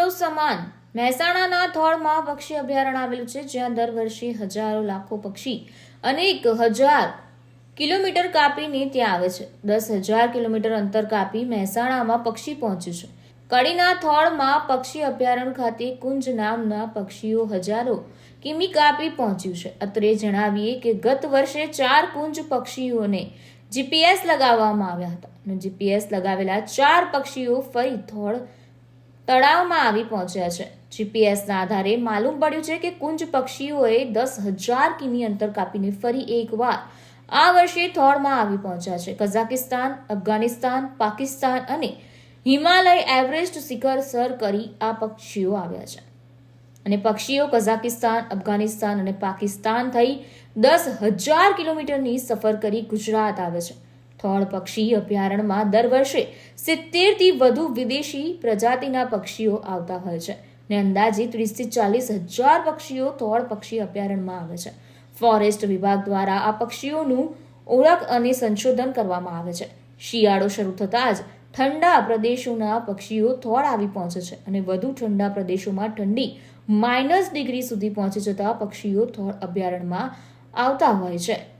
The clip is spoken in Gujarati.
ગૌરવ સમાન મહેસાણાના થોળમાં પક્ષી અભયારણ્ય આવેલું છે, જ્યાં દર વર્ષે હજારો લાખો પક્ષી અનેક હજાર કિલોમીટર કાપીને ત્યાં આવે છે. 10,000 કિલોમીટર અંતર કાપી મહેસાણામાં પક્ષી પહોંચ્યું છે. કડીના થોળમાં પક્ષી અભયારણ્ય ખાતે કુંજ નામના પક્ષીઓ હજારો કિમી કાપી પહોંચ્યું છે. અત્રે જણાવીએ કે ગત વર્ષે 4 કુંજ પક્ષીઓને જીપીએસ લગાવવામાં આવ્યા હતા અને જીપીએસ લગાવેલા 4 પક્ષીઓ ફરી થોળ તળાવમાં આવી પહોંચ્યા છે. જીપીએસના આધારે માલુમ પડ્યું છે કે કુંજ પક્ષીઓએ 10,000 કિમી અંતર કાપીને ફરી એકવાર આ વર્ષે થોળમાં આવી પહોંચ્યા છે. કઝાકિસ્તાન, અફઘાનિસ્તાન, પાકિસ્તાન અને હિમાલય એવરેસ્ટ શિખર સર કરી આ પક્ષીઓ આવ્યા છે અને પક્ષીઓ કઝાકિસ્તાન, અફઘાનિસ્તાન અને પાકિસ્તાન થઈ 10,000 કિલોમીટરની સફર કરી ગુજરાત આવે છે. થોળ પક્ષી અભયારણ્યમાં દર વર્ષે 70 થી વધુ વિદેશી પ્રજાતિના પક્ષીઓ આવતા હોય છે અને અંદાજે 30 થી 40,000 પક્ષીઓ થોળ પક્ષી અભયારણ્યમાં આવે છે. ફોરેસ્ટ વિભાગ દ્વારા આ પક્ષીઓનું ઓળખ અને સંશોધન કરવામાં આવે છે. શિયાળો શરૂ થતાં જ ઠંડા પ્રદેશોના પક્ષીઓ થોળ આવી પહોંચે છે અને વધુ ઠંડા પ્રદેશોમાં ઠંડી -ડિગ્રી સુધી પહોંચી જતા પક્ષીઓ થોળ અભયારણ્યમાં આવતા હોય છે.